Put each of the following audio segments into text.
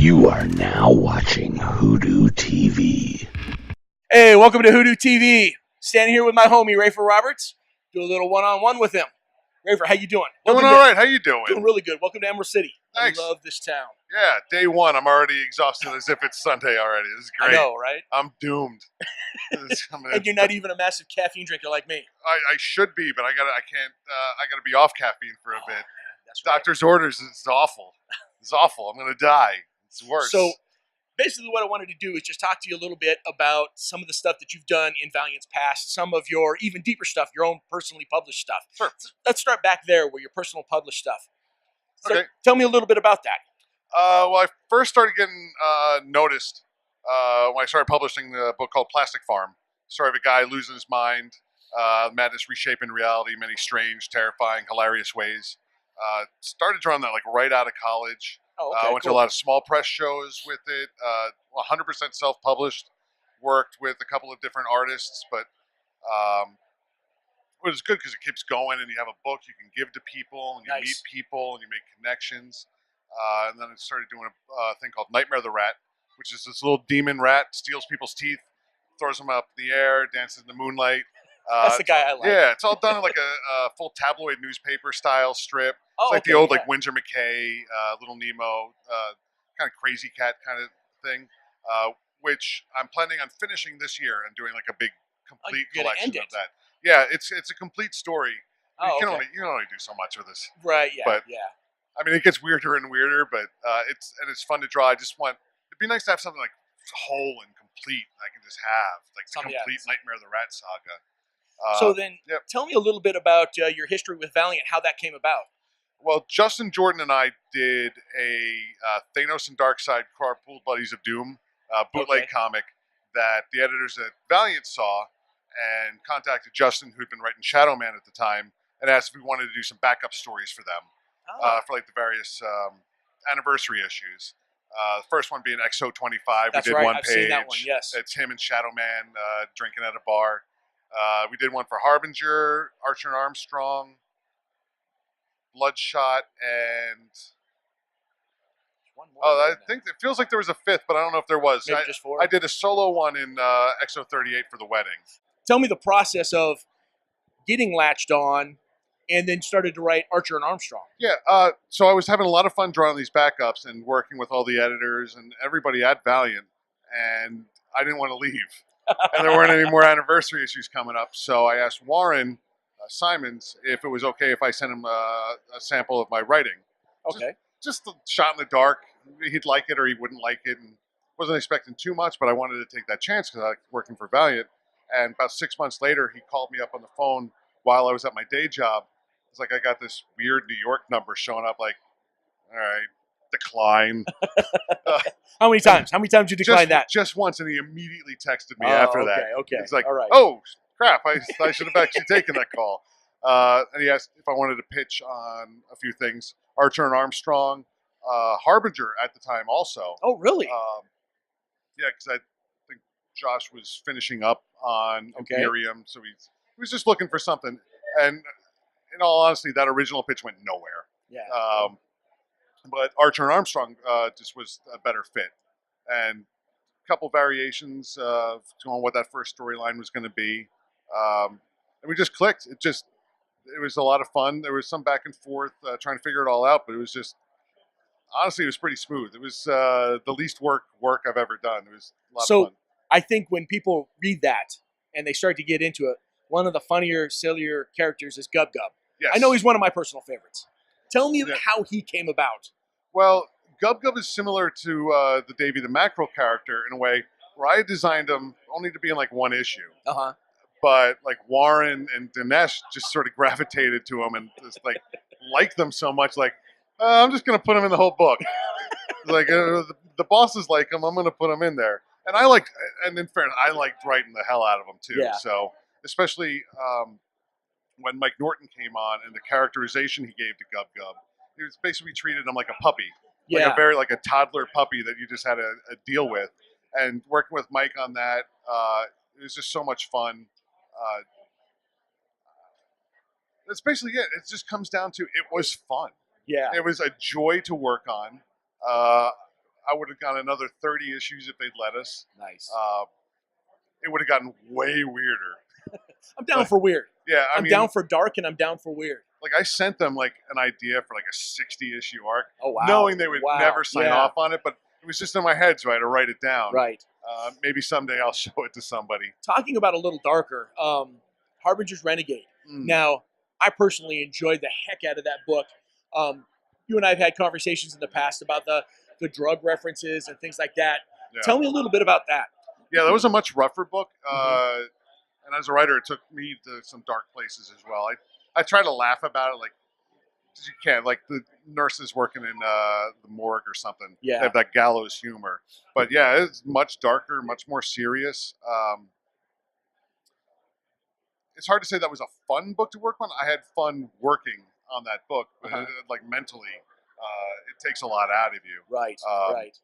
You are now watching WhoDooTV. Hey, welcome to WhoDooTV. Standing here with my homie, Rafer Roberts. Do a little one-on-one with him. Rafer, how you doing? Doing all right. How you doing? Doing really good. Welcome to Emerald City. Thanks. I love this town. Yeah, day one. I'm already exhausted as if it's Sunday already. This is great. I know, right? I'm doomed. And you're not even a massive caffeine drinker like me. I should be, but I gotta be off caffeine for a bit. Man, that's right. Doctor's orders. It's awful. It's awful. I'm gonna die. It's worse. So basically what I wanted to do is just talk to you a little bit about some of the stuff that you've done in Valiant's past, some of your even deeper stuff, your own personally published stuff. Sure. So let's start back there with your personal published stuff. So Okay. tell me a little bit about that. Well, I first started getting noticed when I started publishing the book called Plastic Farm. Story of a guy losing his mind, madness reshaping reality in many strange, terrifying, hilarious ways. Started drawing that like right out of college. Oh, okay, Went to a lot of small press shows with it. 100% self-published. Worked with a couple of different artists, but it was good because it keeps going, and you have a book you can give to people, and you meet people, and you make connections. And then I started doing a thing called Nightmare the Rat, which is this little demon rat, steals people's teeth, throws them up in the air, dances in the moonlight. That's the guy I like. Yeah, it's all done in like a full tabloid newspaper style strip. It's like the old like Windsor McKay, Little Nemo, kind of Crazy Cat kind of thing, which I'm planning on finishing this year and doing like a big complete collection of that. Yeah, it's a complete story. You can only do so much with this. Right. Yeah. But, yeah. I mean, it gets weirder and weirder, but it's fun to draw. It'd be nice to have something like whole and complete. I can just have like the complete Nightmare of the Rat saga. So then, tell me a little bit about your history with Valiant, how that came about. Well, Justin Jordan and I did a Thanos and Darkseid Carpool Buddies of Doom bootleg comic that the editors at Valiant saw and contacted Justin, who'd been writing Shadow Man at the time, and asked if we wanted to do some backup stories for them for like the various anniversary issues. The first one being XO 25. That's we did right. one I've page. Seen that one, yes. It's him and Shadow Man drinking at a bar. We did one for Harbinger, Archer and Armstrong, Bloodshot, and one more. I think it feels like there was a fifth, but I don't know if there was. Maybe just four. I did a solo one in XO 38 for the wedding. Tell me the process of getting latched on and then started to write Archer and Armstrong. Yeah, so I was having a lot of fun drawing these backups and working with all the editors and everybody at Valiant, and I didn't want to leave. And there weren't any more anniversary issues coming up, so I asked Warren Simons if it was okay if I sent him a sample of my writing. Okay. Just a shot in the dark. He'd like it or he wouldn't like it, and wasn't expecting too much, but I wanted to take that chance because I like working for Valiant. And about 6 months later, he called me up on the phone while I was at my day job. It's like I got this weird New York number showing up like, all right, decline. How many times? How many times did you decline that? Just once, and he immediately texted me after that. Okay. He's like, all right. Oh, crap, I should have actually taken that call. And he asked if I wanted to pitch on a few things. Archer and Armstrong, Harbinger at the time also. Oh, really? Yeah, because I think Josh was finishing up on Imperium, so he was just looking for something. And in all honesty, that original pitch went nowhere. Yeah. But Archer and Armstrong just was a better fit. And a couple variations on what that first storyline was going to be. And we just clicked. It was a lot of fun. There was some back and forth trying to figure it all out, but it was just, honestly, it was pretty smooth. It was the least work I've ever done. It was a lot of fun. I think when people read that and they start to get into it, one of the funnier, sillier characters is GubGub. Yes. I know he's one of my personal favorites. Tell me how he came about. Well, GubGub is similar to the Davey the Mackerel character in a way where I designed him only to be in like one issue. Uh-huh. But like Warren and Dinesh just sort of gravitated to him and just like liked them so much. Like, I'm just going to put him in the whole book. Like the bosses like him, I'm going to put him in there. And in fairness, I liked writing the hell out of them too. Yeah. So especially when Mike Norton came on and the characterization he gave to GubGub, he was basically treated him like a puppy. Yeah. Like a toddler puppy that you just had to deal with. And working with Mike on that, it was just so much fun. That's basically it. It just comes down to it was fun. Yeah. It was a joy to work on. I would have gotten another 30 issues if they'd let us. Nice. It would have gotten way weirder. I'm down for weird. Yeah, I'm down for dark, and I'm down for weird. Like, I sent them like an idea for like a 60-issue arc, wow. knowing they would never sign off on it, but it was just in my head, so I had to write it down. Right. Maybe someday I'll show it to somebody. Talking about a little darker, Harbinger's Renegade. Now, I personally enjoyed the heck out of that book. You and I have had conversations in the past about the drug references and things like that. Yeah. Tell me a little bit about that. Yeah, that was a much rougher book. And as a writer, it took me to some dark places as well. I try to laugh about it, like, as you can, like the nurses working in the morgue or something. Yeah. They have that gallows humor. But yeah, it's much darker, much more serious. It's hard to say that was a fun book to work on. I had fun working on that book, but like mentally, it takes a lot out of you. Right, right.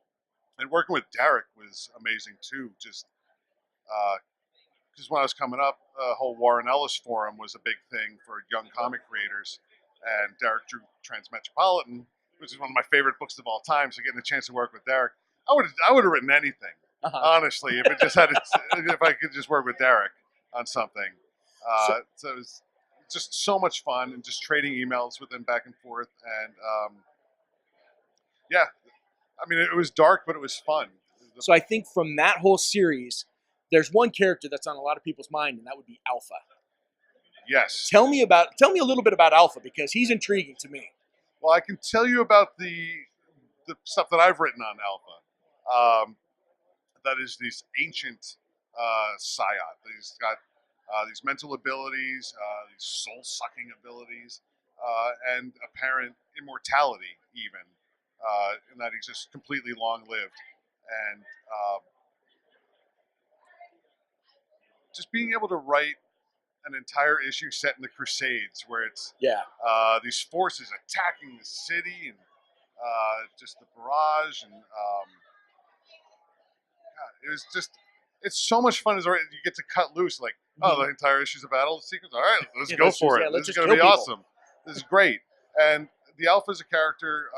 And working with Derek was amazing too. Just because when I was coming up, the whole Warren Ellis Forum was a big thing for young comic creators, and Derek drew Transmetropolitan, which is one of my favorite books of all time. So getting the chance to work with Derek, I would have written anything, honestly, if it just had if I could just work with Derek on something. So it was just so much fun, and just trading emails with him back and forth, and yeah, I mean, it was dark, but it was fun. So I think from that whole series, there's one character that's on a lot of people's mind, and that would be Alpha. Yes. Tell me a little bit about Alpha, because he's intriguing to me. Well, I can tell you about the stuff that I've written on Alpha. That is this ancient psyop. He's got these mental abilities, these soul-sucking abilities, and apparent immortality, even, in that he's just completely long-lived. And just being able to write an entire issue set in the Crusades, where it's these forces attacking the city, and just the barrage, and it was just, it's so much fun. As you get to cut loose, like, the entire issue's a battle sequence. All right, let's go for it. This is going to be awesome. This is great. And the Alpha as a character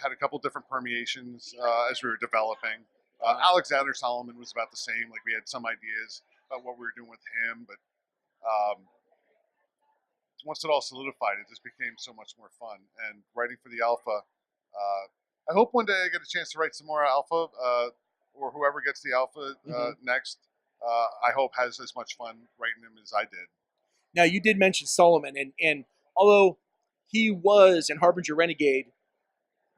had a couple different permeations as we were developing. Alexander Solomon was about the same. Like, we had some ideas about what we were doing with him, but once it all solidified, it just became so much more fun. And writing for the Alpha, I hope one day I get a chance to write some more Alpha, or whoever gets the Alpha next, I hope has as much fun writing him as I did. Now, you did mention Solomon, and although he was in Harbinger Renegade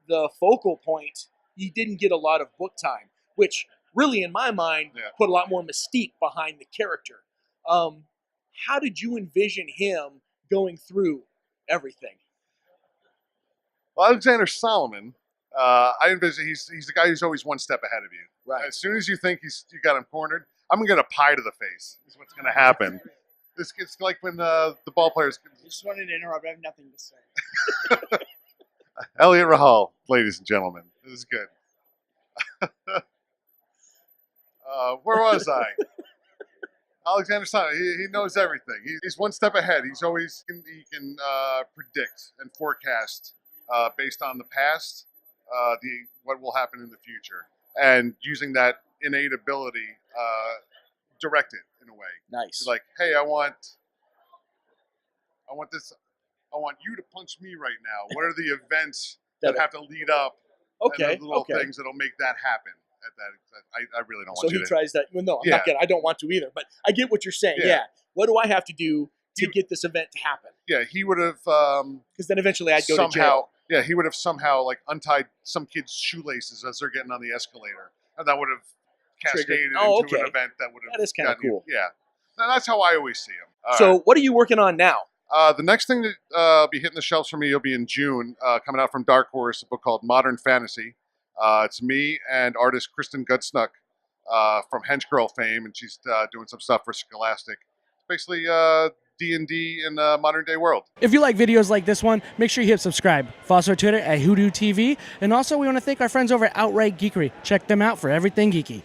the focal point, he didn't get a lot of book time, which really, in my mind, put a lot more mystique behind the character. How did you envision him going through everything? Well, Alexander Solomon, I envision he's the guy who's always one step ahead of you. Right. As soon as you think you got him cornered, I'm going to get a pie to the face. Is what's going to happen. It's like when the ball players. I just wanted to interrupt. I have nothing to say. Elliot Rahal, ladies and gentlemen. This is good. Where was I? Alexander Solomon. He knows everything. He's one step ahead. He can predict and forecast based on the past, what will happen in the future, and using that innate ability, direct it in a way. Nice. Like, hey, I want this. I want you to punch me right now. What are the events that have to lead up? Okay. And the little things that'll make that happen. At that, I really don't want to. So he tries that. Well, no, I'm not kidding. I don't want to either. But I get what you're saying. Yeah. What do I have to do to get this event to happen? Yeah, he would have. Because then eventually I'd go to jail. Yeah, he would have somehow like untied some kid's shoelaces as they're getting on the escalator, and that would have cascaded into an event that would have. That is kind of cool. Yeah, that's how I always see him. So, what are you working on now? The next thing that will be hitting the shelves for me will be in June, coming out from Dark Horse, a book called Modern Fantasy. It's me and artist Kristen Gudsnuck from Hench Girl fame, and she's doing some stuff for Scholastic. Basically, D&D in the modern day world. If you like videos like this one, make sure you hit subscribe. Follow us on Twitter at WhoDooTV. And also, we want to thank our friends over at Outright Geekery. Check them out for everything geeky.